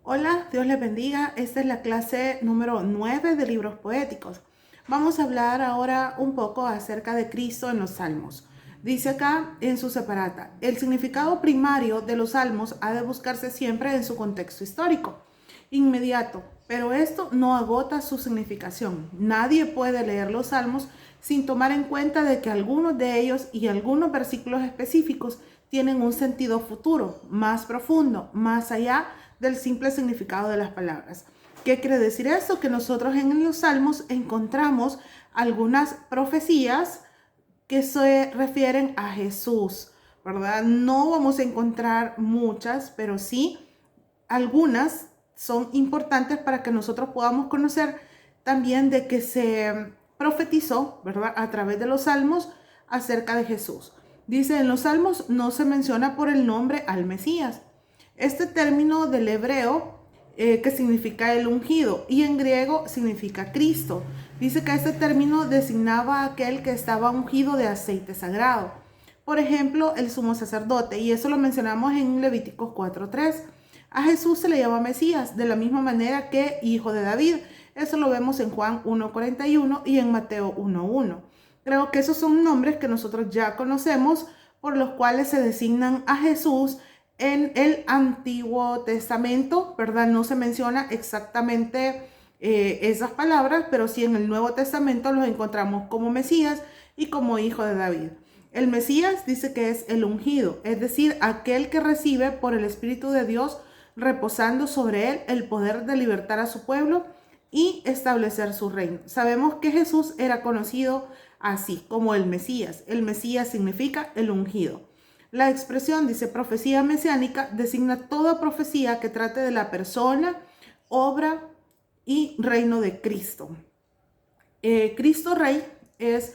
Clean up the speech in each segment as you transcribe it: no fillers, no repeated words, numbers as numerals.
Hola, Dios les bendiga. Esta es la clase número 9 de libros poéticos. Vamos a hablar ahora un poco acerca de Cristo en los Salmos. Dice acá en su separata, el significado primario de los salmos ha de buscarse siempre en su contexto histórico, inmediato, pero esto no agota su significación. Nadie puede leer los salmos sin tomar en cuenta de que algunos de ellos y algunos versículos específicos tienen un sentido futuro, más profundo, más allá del simple significado de las palabras. ¿Qué quiere decir esto? Que nosotros en los salmos encontramos algunas profecías que se refieren a Jesús, ¿verdad? No vamos a encontrar muchas, pero sí algunas son importantes para que nosotros podamos conocer también de que se profetizó, ¿verdad? A través de los salmos acerca de Jesús. Dice, en los salmos no se menciona por el nombre al Mesías. Este término del hebreo que significa el ungido y en griego significa Cristo. Dice que este término designaba a aquel que estaba ungido de aceite sagrado. Por ejemplo, el sumo sacerdote, y eso lo mencionamos en Levíticos 4:3. A Jesús se le llama Mesías, de la misma manera que hijo de David. Eso lo vemos en Juan 1:41 y en Mateo 1:1. Creo que esos son nombres que nosotros ya conocemos, por los cuales se designan a Jesús en el Antiguo Testamento, ¿verdad? No se menciona exactamente esas palabras, pero sí en el Nuevo Testamento los encontramos como Mesías y como hijo de David. El Mesías dice que es el ungido, es decir, aquel que recibe por el Espíritu de Dios reposando sobre él el poder de libertar a su pueblo y establecer su reino. Sabemos que Jesús era conocido así como el Mesías. El Mesías significa el ungido. La expresión, dice, profecía mesiánica, designa toda profecía que trate de la persona, obra y reino de Cristo. Cristo Rey es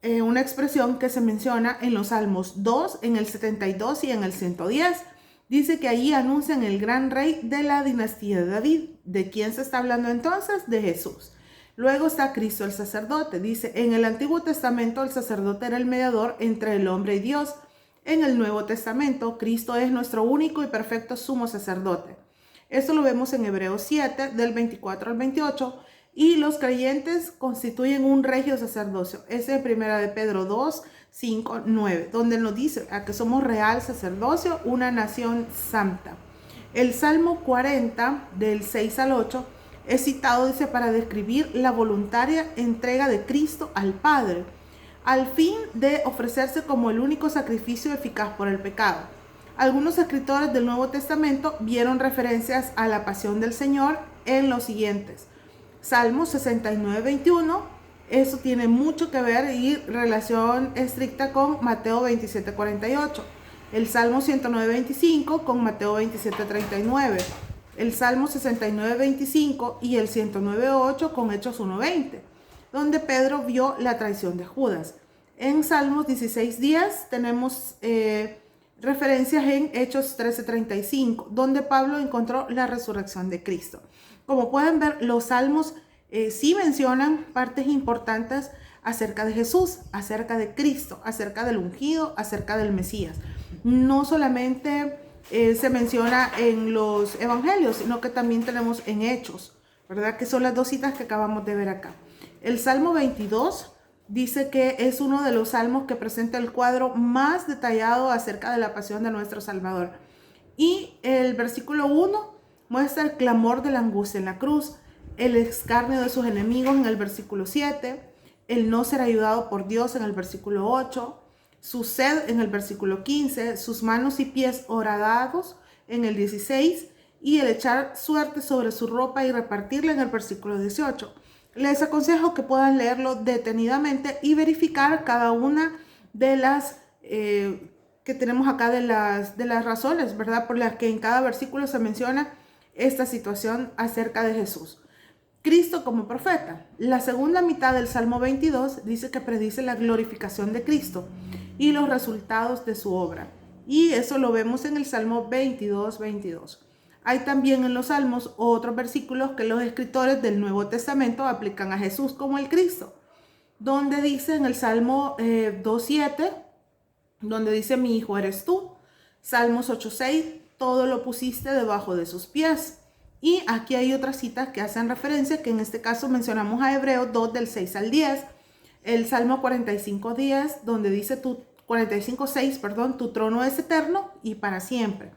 una expresión que se menciona en los Salmos 2, en el 72 y en el 110. Dice que allí anuncian el gran rey de la dinastía de David. ¿De quién se está hablando entonces? De Jesús. Luego está Cristo el sacerdote. Dice, en el Antiguo Testamento el sacerdote era el mediador entre el hombre y Dios. En el Nuevo Testamento, Cristo es nuestro único y perfecto sumo sacerdote. Esto lo vemos en Hebreos 7, del 24 al 28. Y los creyentes constituyen un regio sacerdocio. Es en Primera de Pedro 2, 5, 9, donde nos dice a que somos real sacerdocio, una nación santa. El Salmo 40, del 6 al 8, es citado, dice, para describir la voluntaria entrega de Cristo al Padre, al fin de ofrecerse como el único sacrificio eficaz por el pecado. Algunos escritores del Nuevo Testamento vieron referencias a la pasión del Señor en los siguientes. Salmo 69, 21, eso tiene mucho que ver y relación estricta con Mateo 27, 48. El Salmo 109, 25 con Mateo 27, 39. El Salmo 69, 25 y el 109, 8 con Hechos 1, 20, donde Pedro vio la traición de Judas. En Salmos 16, 10 tenemos referencias en Hechos 13:35, donde Pablo encontró la resurrección de Cristo. Como pueden ver, los salmos sí mencionan partes importantes acerca de Jesús, acerca de Cristo, acerca del ungido, acerca del Mesías. No solamente se menciona en los evangelios, sino que también tenemos en Hechos, ¿verdad? Que son las dos citas que acabamos de ver acá. El Salmo 22 dice que es uno de los salmos que presenta el cuadro más detallado acerca de la pasión de nuestro Salvador. Y el versículo 1 muestra el clamor de la angustia en la cruz, el escarnio de sus enemigos en el versículo 7, el no ser ayudado por Dios en el versículo 8, su sed en el versículo 15, sus manos y pies horadados en el 16 y el echar suerte sobre su ropa y repartirla en el versículo 18. Les aconsejo que puedan leerlo detenidamente y verificar cada una de las que tenemos acá de las razones, ¿verdad? Por las que en cada versículo se menciona esta situación acerca de Jesús. Cristo como profeta. La segunda mitad del Salmo 22 dice que predice la glorificación de Cristo y los resultados de su obra. Y eso lo vemos en el Salmo 22, 22. Hay también en los Salmos otros versículos que los escritores del Nuevo Testamento aplican a Jesús como el Cristo, donde dice en el Salmo 2:7, donde dice, mi hijo eres tú. Salmos 8:6, todo lo pusiste debajo de sus pies. Y aquí hay otras citas que hacen referencia, que en este caso mencionamos a Hebreos 2 del 6 al 10, el Salmo 45:10, donde dice 45:6, perdón, tu trono es eterno y para siempre.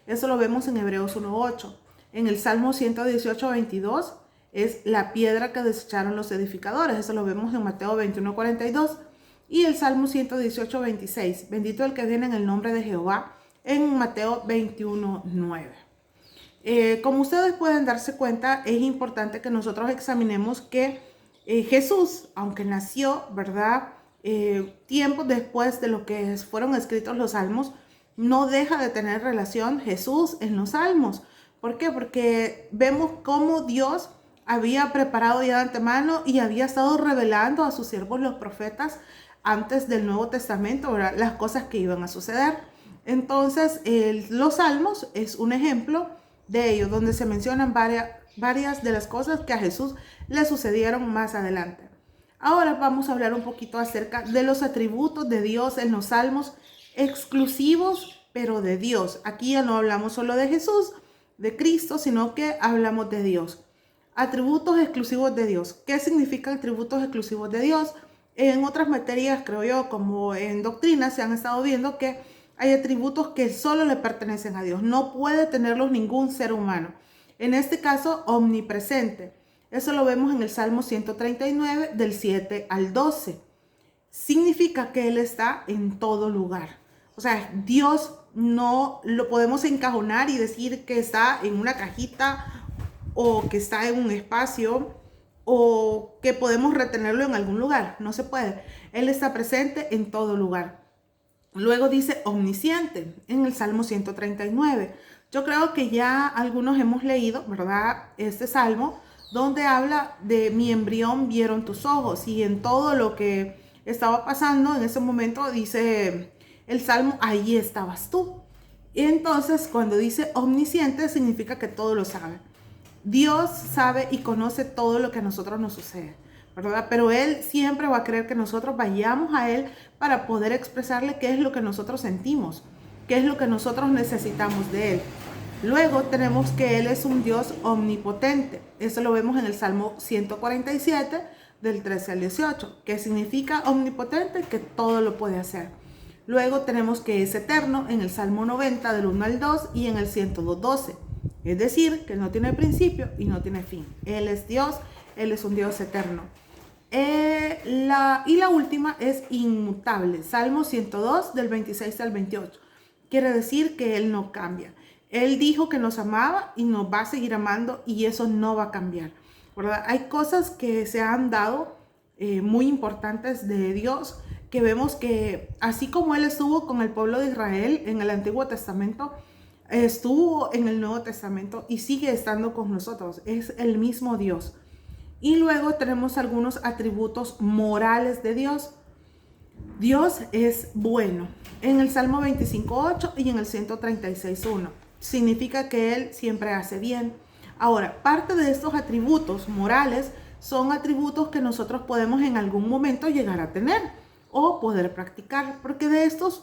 Eso lo vemos en Hebreos 1:8. En el Salmo 118:22 es la piedra que desecharon los edificadores. Eso lo vemos en Mateo 21:42. Y el Salmo 118:26, bendito el que viene en el nombre de Jehová, en Mateo 21:9. Como ustedes pueden darse cuenta, es importante que nosotros examinemos que Jesús, aunque nació, ¿verdad? Tiempo después de lo que fueron escritos los salmos, no deja de tener relación Jesús en los salmos. ¿Por qué? Porque vemos cómo Dios había preparado ya de antemano y había estado revelando a sus siervos los profetas antes del Nuevo Testamento, ¿verdad? Las cosas que iban a suceder. Entonces, los salmos es un ejemplo de ello, donde se mencionan varias de las cosas que a Jesús le sucedieron más adelante. Ahora vamos a hablar un poquito acerca de los atributos de Dios en los salmos exclusivos, pero de Dios. Aquí ya no hablamos solo de Jesús, de Cristo, sino que hablamos de Dios. Atributos exclusivos de Dios. ¿Qué significan atributos exclusivos de Dios? En otras materias, creo yo, como en doctrina, se han estado viendo que hay atributos que solo le pertenecen a Dios. No puede tenerlos ningún ser humano. En este caso, omnipresente. Eso lo vemos en el Salmo 139, del 7 al 12. Significa que Él está en todo lugar. O sea, Dios no lo podemos encajonar y decir que está en una cajita o que está en un espacio o que podemos retenerlo en algún lugar. No se puede. Él está presente en todo lugar. Luego dice omnisciente en el Salmo 139. Yo creo que ya algunos hemos leído, ¿verdad? Este salmo donde habla de mi embrión vieron tus ojos, y en todo lo que estaba pasando en ese momento dice el salmo, ahí estabas tú. Y entonces cuando dice omnisciente significa que todo lo sabe. Dios sabe y conoce todo lo que a nosotros nos sucede, ¿verdad? Pero Él siempre va a querer que nosotros vayamos a Él para poder expresarle qué es lo que nosotros sentimos, qué es lo que nosotros necesitamos de Él. Luego tenemos que Él es un Dios omnipotente. Eso lo vemos en el Salmo 147, del 13 al 18, que significa omnipotente, que todo lo puede hacer. Luego tenemos que es eterno en el Salmo 90, del 1 al 2, y en el 102:12. Es decir, que no tiene principio y no tiene fin. Él es Dios, Él es un Dios eterno. Y la última es inmutable. Salmo 102, del 26 al 28. Quiere decir que Él no cambia. Él dijo que nos amaba y nos va a seguir amando, y eso no va a cambiar, ¿verdad? Hay cosas que se han dado muy importantes de Dios, que vemos que así como Él estuvo con el pueblo de Israel en el Antiguo Testamento, estuvo en el Nuevo Testamento y sigue estando con nosotros. Es el mismo Dios. Y luego tenemos algunos atributos morales de Dios. Dios es bueno. En el Salmo 25:8 y en el 136:1. Significa que Él siempre hace bien. Ahora, parte de estos atributos morales son atributos que nosotros podemos en algún momento llegar a tener o poder practicar, porque de estos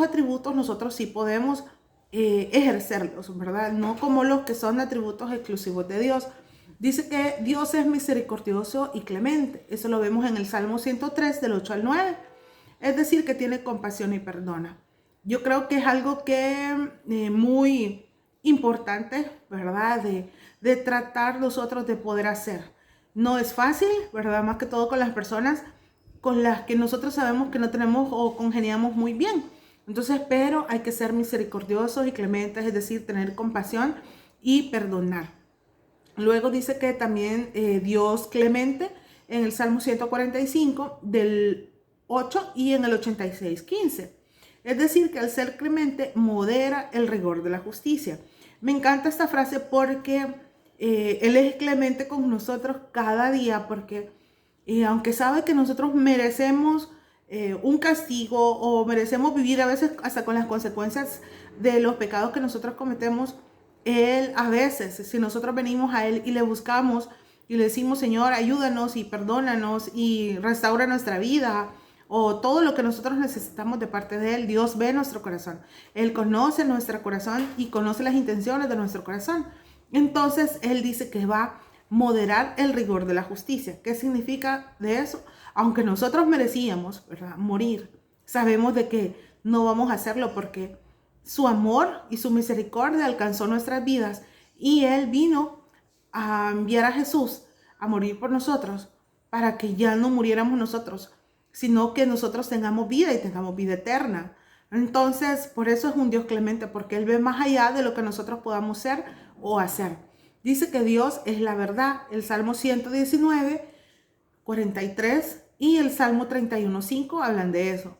atributos nosotros sí podemos ejercerlos, ¿verdad? No como los que son atributos exclusivos de Dios. Dice que Dios es misericordioso y clemente. Eso lo vemos en el Salmo 103, del 8 al 9. Es decir, que tiene compasión y perdona. Yo creo que es algo que muy importante, ¿verdad? De tratar nosotros de poder hacer. No es fácil, ¿verdad? Más que todo con las personas con las que nosotros sabemos que no tenemos o congeniamos muy bien. Entonces, pero hay que ser misericordiosos y clementes, es decir, tener compasión y perdonar. Luego dice que también Dios clemente en el Salmo 145, del 8 y en el 86:15. Es decir, que al ser clemente modera el rigor de la justicia. Me encanta esta frase porque Él es clemente con nosotros cada día, porque aunque sabe que nosotros merecemos un castigo o merecemos vivir a veces hasta con las consecuencias de los pecados que nosotros cometemos, Él a veces, si nosotros venimos a Él y le buscamos y le decimos, Señor, ayúdanos y perdónanos y restaura nuestra vida, o todo lo que nosotros necesitamos de parte de Él, Dios ve nuestro corazón. Él conoce nuestro corazón y conoce las intenciones de nuestro corazón. Entonces Él dice que va a moderar el rigor de la justicia. ¿Qué significa de eso? Aunque nosotros merecíamos, ¿verdad?, morir, sabemos de que no vamos a hacerlo porque su amor y su misericordia alcanzó nuestras vidas y Él vino a enviar a Jesús a morir por nosotros para que ya no muriéramos nosotros, sino que nosotros tengamos vida y tengamos vida eterna. Entonces, por eso es un Dios clemente, porque Él ve más allá de lo que nosotros podamos ser o hacer. Dice que Dios es la verdad. El Salmo 119, 43 y el Salmo 31, 5 hablan de eso.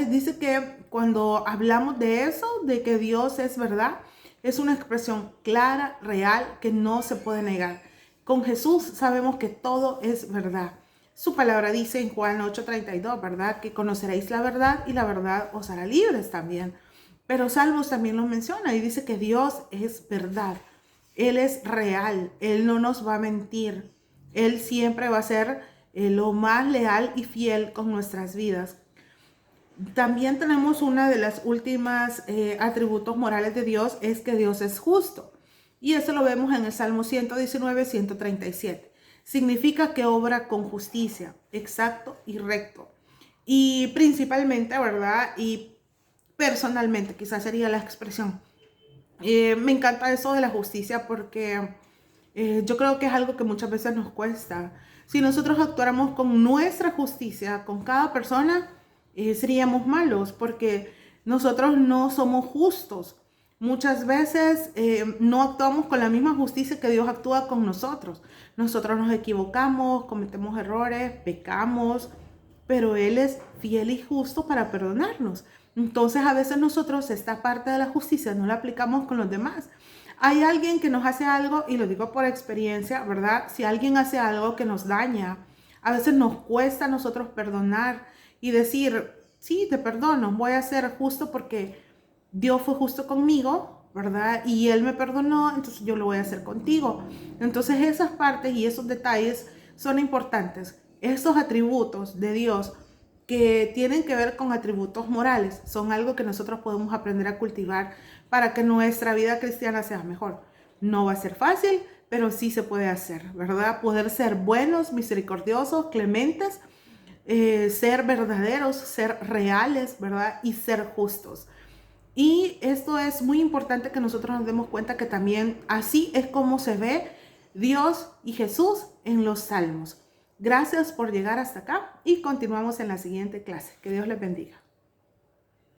Dice que cuando hablamos de eso, de que Dios es verdad, es una expresión clara, real, que no se puede negar. Con Jesús sabemos que todo es verdad. Su palabra dice en Juan 8:32, ¿verdad?, que conoceréis la verdad y la verdad os hará libres también. Pero Salmos también lo menciona y dice que Dios es verdad. Él es real, Él no nos va a mentir. Él siempre va a ser lo más leal y fiel con nuestras vidas. También tenemos una de las últimas atributos morales de Dios, es que Dios es justo. Y eso lo vemos en el Salmo 119, 137. Significa que obra con justicia, exacto y recto. Y principalmente, ¿verdad?, y personalmente, quizás sería la expresión. Me encanta eso de la justicia porque yo creo que es algo que muchas veces nos cuesta. Si nosotros actuáramos con nuestra justicia con cada persona, seríamos malos porque nosotros no somos justos. Muchas veces no actuamos con la misma justicia que Dios actúa con nosotros. Nosotros nos equivocamos, cometemos errores, pecamos, pero Él es fiel y justo para perdonarnos. Entonces a veces nosotros esta parte de la justicia no la aplicamos con los demás. Hay alguien que nos hace algo, y lo digo por experiencia, ¿verdad? Si alguien hace algo que nos daña, a veces nos cuesta a nosotros perdonar y decir, sí, te perdono, voy a ser justo porque Dios fue justo conmigo, ¿verdad? Y Él me perdonó, entonces yo lo voy a hacer contigo. Entonces esas partes y esos detalles son importantes. Esos atributos de Dios que tienen que ver con atributos morales son algo que nosotros podemos aprender a cultivar para que nuestra vida cristiana sea mejor. No va a ser fácil, pero sí se puede hacer, ¿verdad? Poder ser buenos, misericordiosos, clementes, ser verdaderos, ser reales, ¿verdad? Y ser justos. Y esto es muy importante que nosotros nos demos cuenta que también así es como se ve Dios y Jesús en los salmos. Gracias por llegar hasta acá y continuamos en la siguiente clase. Que Dios les bendiga.